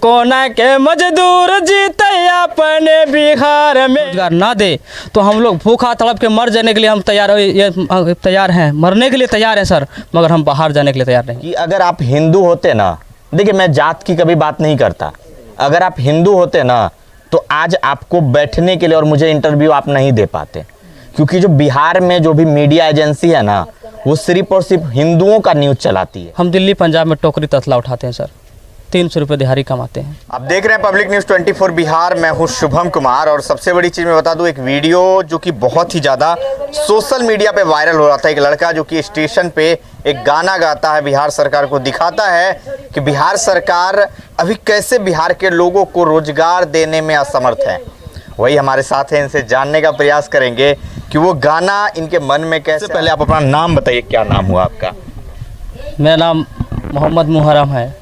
कोना के मजदूर जीते अपने बिहार में। रोजगार ना दे तो हम लोग भूखा तड़प के मर जाने के लिए हम तैयार हैं, मरने के लिए तैयार हैं सर, मगर हम बाहर जाने के लिए तैयार नहीं। कि अगर आप हिंदू होते ना, देखिए मैं जात की कभी बात नहीं करता, अगर आप हिंदू होते ना तो आज आपको बैठने के लिए और मुझे इंटरव्यू आप नहीं दे पाते, क्योंकि जो बिहार में जो भी मीडिया एजेंसी है ना वो सिर्फ और सिर्फ हिंदुओं का न्यूज़ चलाती है। हम दिल्ली पंजाब में टोकरी तसला उठाते हैं सर, 300 रुपये दिहाड़ी कमाते हैं। आप देख रहे हैं पब्लिक न्यूज़ 24 बिहार, मैं हूं शुभम कुमार। और सबसे बड़ी चीज़ मैं बता दूं, एक वीडियो जो कि बहुत ही ज़्यादा सोशल मीडिया पे वायरल हो रहा था। एक लड़का जो कि स्टेशन पे एक गाना गाता है, बिहार सरकार को दिखाता है कि बिहार सरकार अभी कैसे बिहार के लोगों को रोजगार देने में असमर्थ है। वही हमारे साथ हैं, इनसे जानने का प्रयास करेंगे कि वो गाना इनके मन में कैसे। पहले आप अपना नाम बताइए, क्या नाम हुआ आपका? मेरा नाम मोहम्मद मुहर्रम है।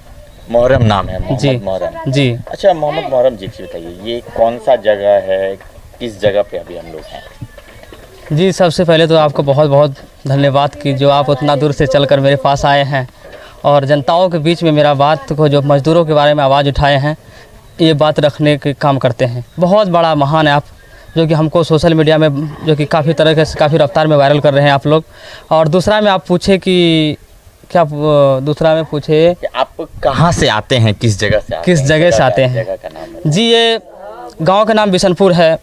मुहर्रम नाम है? मोहम्मद जी मुहर्रम जी। अच्छा, मोहम्मद मुहर्रम जी बताइए, ये कौन सा जगह है, किस जगह पे अभी हम लोग हैं? जी, सबसे पहले तो आपको बहुत बहुत धन्यवाद कि जो आप उतना दूर से चलकर मेरे पास आए हैं और जनताओं के बीच में मेरा बात को, जो मज़दूरों के बारे में आवाज़ उठाए हैं, ये बात रखने के काम करते हैं। बहुत बड़ा महान है आप, जो कि हमको सोशल मीडिया में जो कि काफ़ी तरह से काफ़ी रफ्तार में वायरल कर रहे हैं आप लोग। और दूसरा में आप पूछे कि क्या, दूसरा में पूछे कि आप कहाँ से आते हैं, किस जगह से आते हैं? जगह का नाम जी, ये गांव का नाम बिशनपुर है,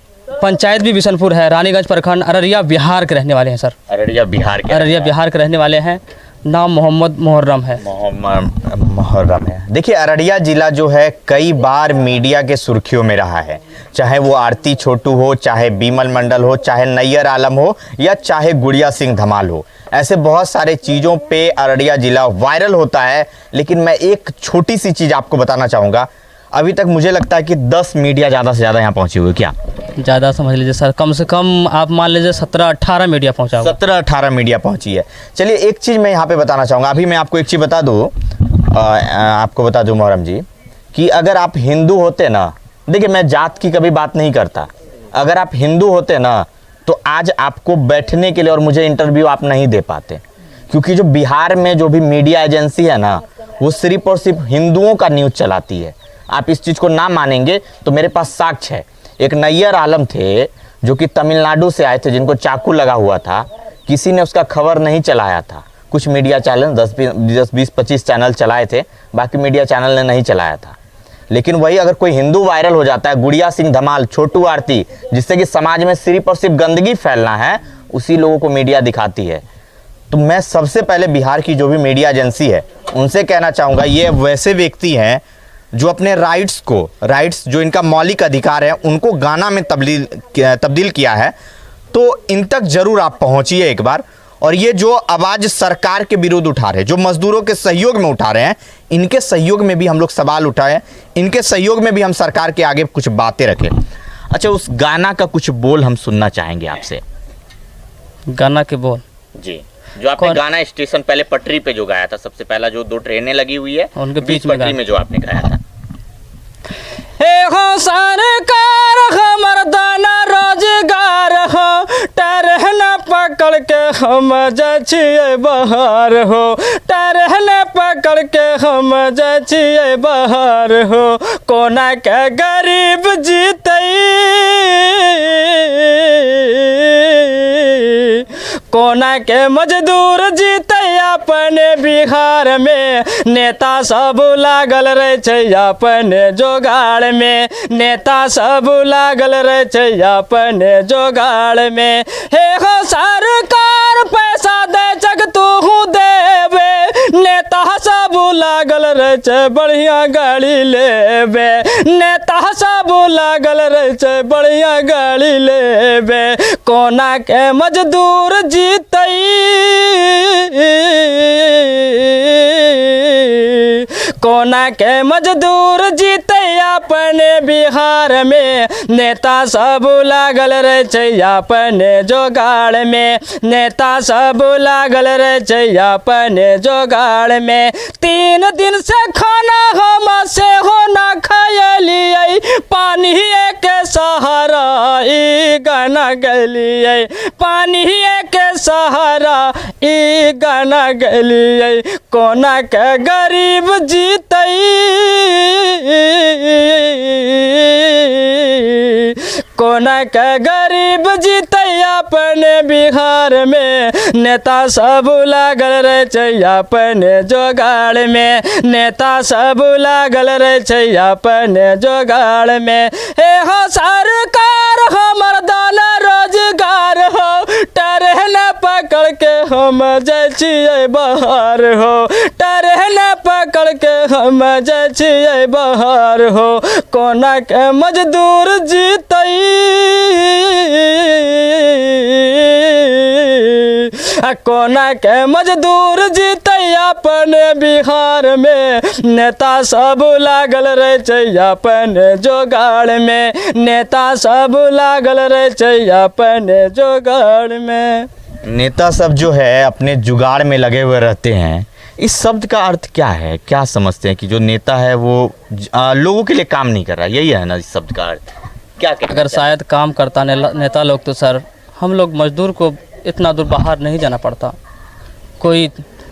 पंचायत भी बिशनपुर है, रानीगंज प्रखंड, अररिया बिहार के रहने वाले हैं सर। अररिया बिहार के रहने वाले हैं। नाम मोहम्मद मुहर्रम है। मोहम्मद मुहर्रम है। देखिए, अररिया जिला जो है कई बार मीडिया के सुर्खियों में रहा है, चाहे वो आरती छोटू हो, चाहे बीमल मंडल हो, चाहे नैयर आलम हो, या चाहे गुड़िया सिंह धमाल हो। ऐसे बहुत सारे चीज़ों पे अररिया जिला वायरल होता है। लेकिन मैं एक छोटी सी चीज़ आपको बताना चाहूँगा, अभी तक मुझे लगता है कि 10 मीडिया ज़्यादा से ज़्यादा यहाँ पहुँची हुई। क्या ज़्यादा समझ लीजिए सर, कम से कम आप मान लीजिए 17-18 मीडिया पहुँचा। 17-18 मीडिया पहुँची है। चलिए, एक चीज़ मैं यहाँ पे बताना चाहूँगा। अभी मैं आपको एक चीज़ बता दूँ, आपको बता दूँ मुहर्रम जी, कि अगर आप हिंदू होते ना, देखिए मैं जात की कभी बात नहीं करता, अगर आप हिंदू होते ना तो आज आपको बैठने के लिए और मुझे इंटरव्यू आप नहीं दे पाते, क्योंकि जो बिहार में जो भी मीडिया एजेंसी है ना वो सिर्फ और सिर्फ हिंदुओं का न्यूज़ चलाती है। आप इस चीज़ को ना मानेंगे तो मेरे पास साक्ष्य है। एक नैयर आलम थे जो कि तमिलनाडु से आए थे, जिनको चाकू लगा हुआ था, किसी ने उसका खबर नहीं चलाया था। कुछ मीडिया चैनल 10-20-25 चैनल चलाए थे, बाकी मीडिया चैनल ने नहीं चलाया था। लेकिन वही अगर कोई हिंदू वायरल हो जाता है, गुड़िया सिंह धमाल, छोटू आरती, जिससे कि समाज में सिर्फ और सिर्फ गंदगी फैलना है, उसी लोगों को मीडिया दिखाती है। तो मैं सबसे पहले बिहार की जो भी मीडिया एजेंसी है उनसे कहना चाहूँगा, ये वैसे व्यक्ति हैं जो अपने राइट्स जो इनका मौलिक अधिकार है उनको गाना में तब्दील किया है। तो इन तक जरूर आप पहुँचिए एक बार। और ये जो आवाज़ सरकार के विरुद्ध उठा रहे हैं, जो मजदूरों के सहयोग में उठा रहे हैं, इनके सहयोग में भी हम लोग सवाल उठाएं, इनके सहयोग में भी हम सरकार के आगे कुछ बातें रखें। अच्छा, उस गाना का कुछ बोल हम सुनना चाहेंगे आपसे। गाना के बोल? जी, जो आपने गाना स्टेशन पहले पटरी पे जो गाया था, सबसे पहला जो 2 ट्रेनें लगी हुई है उनके बीच पटरी में जो आपने गाया था। हो सरकार हमर दाना रोजगार हो, टरहना पकड़ के हम जाइए बाहर हो, टरहना पकड़ के हम जाइए बाहर हो, कोना के गरीब जीते, कोना के मजदूर जीते अपने बिहार में, नेता सब लागल रहे छै अपने जोगाड़ में, नेता सब लागल रहे छै अपने जोगाड़ में। हे हो सरकार पैसा दे जग तू देवे, नेता सब लागल रहे छै बढ़िया गाड़ी लेवे, नेता सब लागल रहे छै बढ़िया गाड़ी लेवे, कोना के मजदूर जीते, कोना के मजदूर जीते अपने बिहार में, नेता सब लागल रहे छै अपने जोगाड़ में, नेता सब लागल रहे छै अपने जोगाड़ में। 3 दिन से खाना हम से हो ना खैलिए, पानी के सहारा ई गाना गलिए, पानी के सहारा ई गाना गलिए, कोना के गरीब जीते, कौन के गरीब जीते अपने बिहार में, नेता सब लागल रहे छै अपने जोगाड़ में, नेता सब लागल रहे छै अपने जोगाड़ में। हे हो सरकार हमर दाना रोजगार हो, ट्रेन पकड़ के हम जाइ छियै बाहर हो, ट्रेन पकड़ के हम जाइ छियै बाहर हो। कोना के मजदूर जीतै, कोना के मजदूर जीतै अपने बिहार में, नेता सब लागल रहे छै अपने जोगाड़ में, नेता सब लागल रहे छै अपने जोगाड़ में। नेता सब जो है अपने जुगाड़ में लगे हुए रहते हैं, इस शब्द का अर्थ क्या है? क्या समझते हैं कि जो नेता है वो लोगों के लिए काम नहीं कर रहा, यही है ना इस शब्द का अर्थ? क्या अगर शायद काम करता नेता लोग तो सर हम लोग मजदूर को इतना दूर बाहर नहीं जाना पड़ता। कोई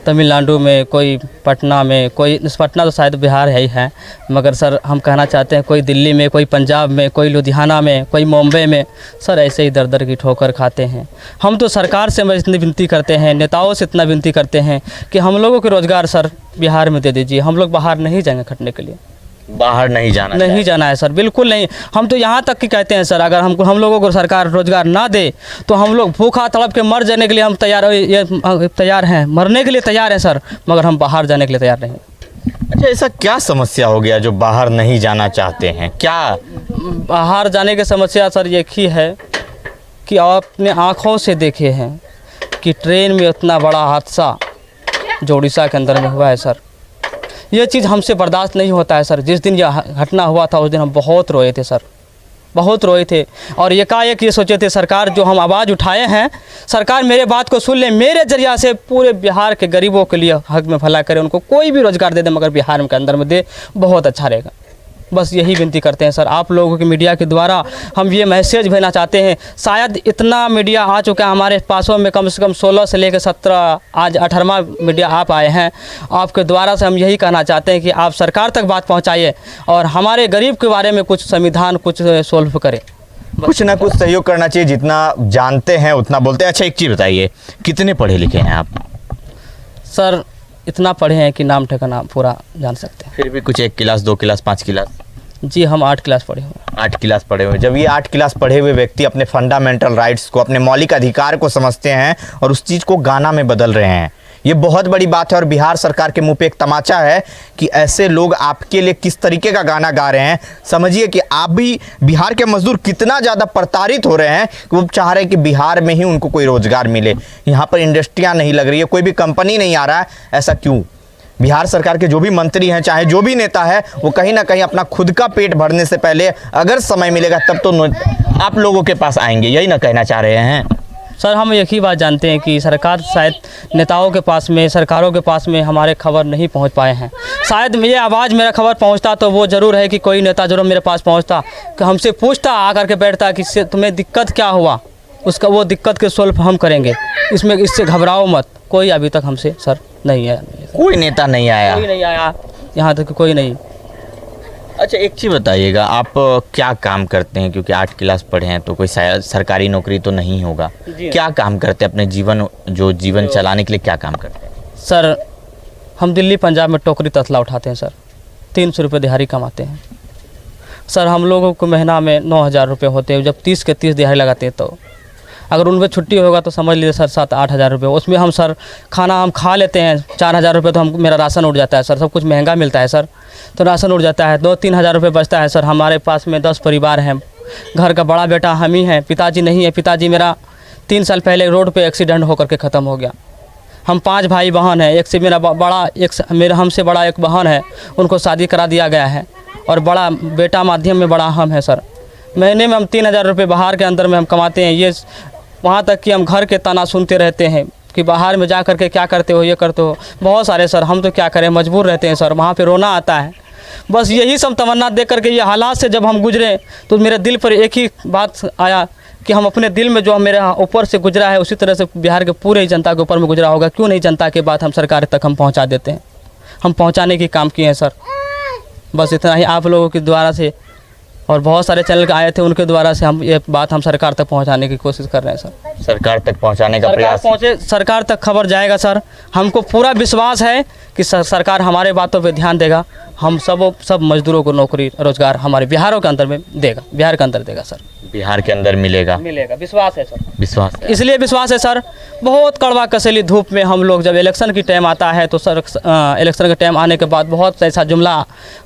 तमिलनाडु में, कोई पटना में, कोई पटना तो शायद बिहार है ही है, मगर सर हम कहना चाहते हैं कोई दिल्ली में, कोई पंजाब में, कोई लुधियाना में, कोई मुंबई में, सर ऐसे ही दर दर की ठोकर खाते हैं। हम तो सरकार से इतनी विनती करते हैं, नेताओं से इतना विनती करते हैं कि हम लोगों को रोज़गार सर बिहार में दे दीजिए। हम लोग बाहर नहीं जाएंगे खटने के लिए, बाहर नहीं जाना है सर, बिल्कुल नहीं। हम तो यहाँ तक कि कहते हैं सर अगर हम लोगों को सरकार रोजगार ना दे तो हम लोग भूखा तड़प के मर जाने के लिए हम तैयार हैं, मरने के लिए तैयार हैं सर, मगर हम बाहर जाने के लिए तैयार नहीं। अच्छा, ऐसा क्या समस्या हो गया जो बाहर नहीं जाना चाहते हैं? क्या बाहर जाने की समस्या सर एक ही है कि आप अपने आँखों से देखे हैं कि ट्रेन में इतना बड़ा हादसा जो उड़ीसा के अंदर में हुआ है सर, ये चीज़ हमसे बर्दाश्त नहीं होता है सर। जिस दिन यह घटना हुआ था उस दिन हम बहुत रोए थे सर, बहुत रोए थे, और एकाएक ये सोचे थे सरकार जो हम आवाज़ उठाए हैं, सरकार मेरे बात को सुन ले, मेरे जरिया से पूरे बिहार के गरीबों के लिए हक में भला करे, उनको कोई भी रोज़गार दे दे मगर बिहार के अंदर में दे, बहुत अच्छा रहेगा। बस यही विनती करते हैं सर आप लोगों के मीडिया के द्वारा हम ये मैसेज भेजना चाहते हैं। शायद इतना मीडिया आ चुका है हमारे पासों में, कम से कम 16 से लेकर 17 आज 18वां मीडिया आप आए हैं। आपके द्वारा से हम यही कहना चाहते हैं कि आप सरकार तक बात पहुंचाइए और हमारे गरीब के बारे में कुछ संविधान कुछ सोल्व करें, कुछ ना कुछ सहयोग करना चाहिए। जितना जानते हैं उतना बोलते हैं। अच्छा, एक चीज़ बताइए, कितने पढ़े लिखे हैं आप? सर इतना पढ़े हैं कि नाम ठिकाना पूरा जान सकते हैं। फिर भी कुछ 1 क्लास 2 क्लास 5 क्लास? जी हम 8 क्लास पढ़े हुए। 8 क्लास पढ़े हुए। जब ये 8 क्लास पढ़े हुए व्यक्ति अपने फंडामेंटल राइट्स को, अपने मौलिक अधिकार को समझते हैं और उस चीज़ को गाना में बदल रहे हैं, ये बहुत बड़ी बात है। और बिहार सरकार के मुंह पे एक तमाचा है कि ऐसे लोग आपके लिए किस तरीके का गाना गा रहे हैं। समझिए कि आप भी बिहार के मजदूर कितना ज़्यादा प्रताड़ित हो रहे हैं कि वो चाह रहे हैं कि बिहार में ही उनको कोई रोज़गार मिले। यहाँ पर इंडस्ट्रियाँ नहीं लग रही है, कोई भी कंपनी नहीं आ रहा है। ऐसा क्यों? बिहार सरकार के जो भी मंत्री हैं, चाहे जो भी नेता है, वो कहीं ना कहीं अपना खुद का पेट भरने से पहले अगर समय मिलेगा तब तो आप लोगों के पास आएंगे, यही ना कहना चाह रहे हैं? सर हम एक ही बात जानते हैं कि सरकार शायद नेताओं के पास में, सरकारों के पास में हमारे खबर नहीं पहुंच पाए हैं। शायद ये आवाज़ मेरा खबर पहुंचता तो वो ज़रूर है कि कोई नेता जरूर मेरे पास पहुंचता, कि हमसे पूछता आकर के बैठता कि तुम्हें दिक्कत क्या हुआ, उसका वो दिक्कत के सोल्व हम करेंगे, इसमें इससे घबराओ मत। कोई अभी तक हमसे सर नहीं है, कोई नेता नहीं आया, कोई नहीं आया यहाँ तक, कोई नहीं। अच्छा, एक चीज़ बताइएगा, आप क्या काम करते हैं? क्योंकि 8 क्लास पढ़े हैं तो कोई सरकारी नौकरी तो नहीं होगा, क्या काम करते हैं अपने जीवन चलाने के लिए? क्या काम करते हैं? सर हम दिल्ली पंजाब में टोकरी तसला उठाते हैं सर, 300 रुपये दिहाड़ी कमाते हैं सर। हम लोगों को महीना में 9,000 रुपये होते हैं। जब 30 के 30 दिहाड़ी लगाते हैं तो अगर उनमें छुट्टी होगा तो समझ लीजिए सर 7-8 हज़ार रुपये। उसमें हम सर खाना हम खा लेते हैं, 4,000 रुपये तो हम मेरा राशन उड़ जाता है सर। सब कुछ महंगा मिलता है सर, तो राशन उड़ जाता है। 2-3 हज़ार रुपये बचता है सर। हमारे पास में 10 परिवार हैं, घर का बड़ा बेटा हम ही हैं, पिताजी नहीं है। पिताजी मेरा 3 साल पहले रोड पे एक्सीडेंट होकर के ख़त्म हो गया। हम 5 भाई बहन हैं, एक से मेरा बड़ा, मेरा हमसे बड़ा एक बहन है, उनको शादी करा दिया गया है, और बड़ा बेटा माध्यम में बड़ा हम है सर। महीने में हम 3,000 रुपये बाहर के अंदर में हम कमाते हैं। ये वहाँ तक कि हम घर के ताना सुनते रहते हैं कि बाहर में जा कर के क्या करते हो, ये करते हो, बहुत सारे सर। हम तो क्या करें, मजबूर रहते हैं सर, वहाँ पे रोना आता है। बस यही सब तमन्ना देख कर के ये हालात से जब हम गुजरे तो मेरे दिल पर एक ही बात आया कि हम अपने दिल में जो मेरे ऊपर से गुजरा है उसी तरह से बिहार के पूरे जनता के ऊपर में गुजरा होगा। क्यों नहीं जनता के बात हम सरकार तक हम पहुँचा देते हैं। हम पहुँचाने की काम किए हैं सर। बस इतना ही आप लोगों के द्वारा से और बहुत सारे चैनल आए थे, उनके द्वारा से हम ये बात हम सरकार तक पहुंचाने की कोशिश कर रहे हैं सर। सरकार तक पहुंचाने का सरकार प्रयास। पहुंचे, सरकार तक खबर जाएगा सर। हमको पूरा विश्वास है कि सरकार हमारे बातों पे ध्यान देगा। हम सब मजदूरों को नौकरी रोजगार हमारे बिहारों के अंदर में देगा, बिहार के अंदर देगा सर। बिहार के अंदर मिलेगा, विश्वास है सर। विश्वास है। इसलिए विश्वास है सर। बहुत कड़वा कसेली धूप में हम लोग जब इलेक्शन की टाइम आता है तो सर इलेक्शन के टाइम आने के बाद बहुत ऐसा जुमला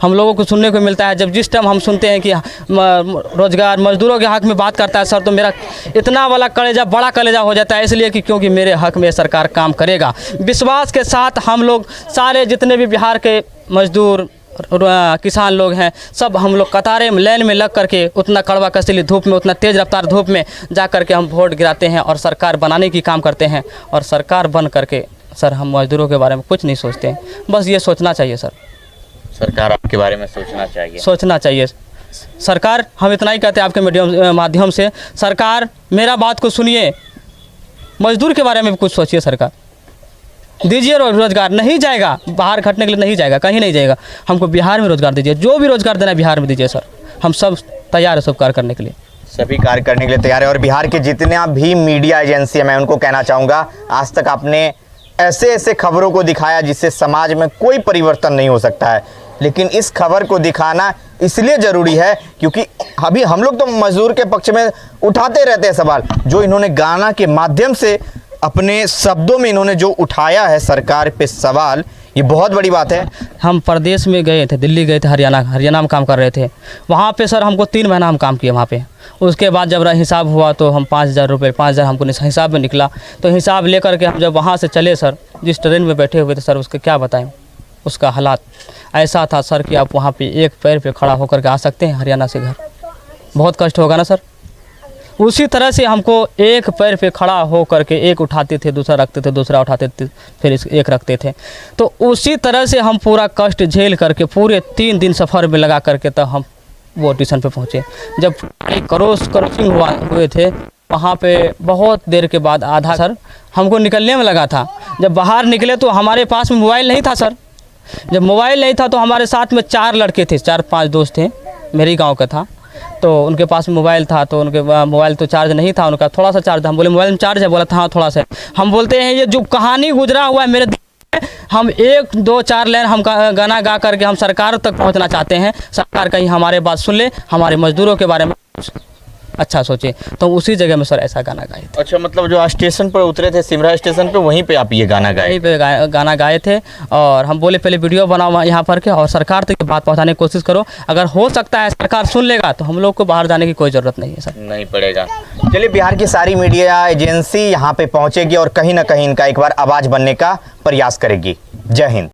हम लोगों को सुनने को मिलता है। जब जिस टाइम हम सुनते हैं कि रोजगार मजदूरों के हक में बात करता है सर, तो मेरा इतना वाला कलेजा, बड़ा कलेजा हो जाता है। इसलिए कि क्योंकि मेरे हक में सरकार काम करेगा। विश्वास के साथ हम लोग सारे जितने भी बिहार के मजदूर किसान लोग हैं, सब हम लोग कतारे में लाइन में लग करके उतना कड़वा कसीली धूप में, उतना तेज़ रफ्तार धूप में जा करके हम वोट गिराते हैं और सरकार बनाने की काम करते हैं। और सरकार बन करके सर हम मजदूरों के बारे में कुछ नहीं सोचते हैं। बस ये सोचना चाहिए सर, सरकार आपके बारे में सोचना चाहिए। सरकार, हम इतना ही कहते हैं आपके माध्यम से, सरकार मेरा बात को सुनिए, मजदूर के बारे में भी कुछ सोचिए। सरकार दीजिए रोजगार, नहीं जाएगा बाहर खटने के लिए, नहीं जाएगा, कहीं नहीं जाएगा। हमको बिहार में रोजगार दीजिए, जो भी रोजगार देना है बिहार में दीजिए सर। हम सब तैयार है सब कार्य करने के लिए, सभी कार्य करने के लिए तैयार है। और बिहार के जितने भी मीडिया एजेंसी है, मैं उनको कहना चाहूँगा, आज तक आपने ऐसे ऐसे खबरों को दिखाया जिससे समाज में कोई परिवर्तन नहीं हो सकता है, लेकिन इस खबर को दिखाना इसलिए ज़रूरी है क्योंकि अभी हम लोग तो मजदूर के पक्ष में उठाते रहते हैं सवाल, जो इन्होंने गाना के माध्यम से अपने शब्दों में इन्होंने जो उठाया है सरकार पे सवाल, ये बहुत बड़ी बात है। हम प्रदेश में गए थे, दिल्ली गए थे, हरियाणा में काम कर रहे थे। वहाँ पे सर हमको 3 महीना हम काम किए वहाँ पे। उसके बाद जब हिसाब हुआ तो हम 5,000 रुपये, 5,000 हमको हिसाब में निकला। तो हिसाब ले करके हम जब वहाँ से चले सर, जिस ट्रेन में बैठे हुए थे सर, उसके क्या बताएं, उसका हालात ऐसा था सर कि आप वहाँ पे एक पैर पे खड़ा होकर के आ सकते हैं हरियाणा से घर, बहुत कष्ट होगा ना सर। उसी तरह से हमको एक पैर पे खड़ा हो करके एक उठाते थे, दूसरा रखते थे, दूसरा उठाते थे, फिर एक रखते थे। तो उसी तरह से हम पूरा कष्ट झेल करके पूरे 3 दिन सफ़र में लगा करके तब हम वो स्टेशन पे पहुँचे। जब क्रॉसिंग हुए थे वहाँ पे बहुत देर के बाद आधा सर हमको निकलने में लगा था। जब बाहर निकले तो हमारे पास में मोबाइल नहीं था सर। जब मोबाइल नहीं था तो हमारे साथ में 4 लड़के थे, 4-5 दोस्त थे, मेरे ही गाँव का था। तो उनके पास में मोबाइल था, तो उनके मोबाइल तो चार्ज नहीं था, उनका थोड़ा सा चार्ज था। हम बोले मोबाइल में चार्ज है, बोला था हाँ थोड़ा सा। हम बोलते हैं ये जो कहानी गुजरा हुआ है मेरे, हम 1-2-4 लाइन हम गाना गा करके हम सरकार तक पहुंचना चाहते हैं। सरकार कहीं हमारे बात सुन ले, हमारे मजदूरों के बारे में अच्छा सोचे। तो उसी जगह में सर ऐसा गाना गाए थे। अच्छा, मतलब जो स्टेशन पर उतरे थे, सिमरा स्टेशन पे, वहीं पे आप ये गाना गाए? वहीं पे गाना गाए थे। और हम बोले पहले वीडियो बनाओ यहाँ पर के और सरकार तक बात पहुँचाने की कोशिश करो। अगर हो सकता है सरकार सुन लेगा तो हम लोग को बाहर जाने की कोई ज़रूरत नहीं है सर, नहीं पड़ेगा। चलिए, बिहार की सारी मीडिया एजेंसी यहाँ पे पहुँचेगी और कहीं ना कहीं इनका एक बार आवाज़ बनने का प्रयास करेगी। जय हिंद।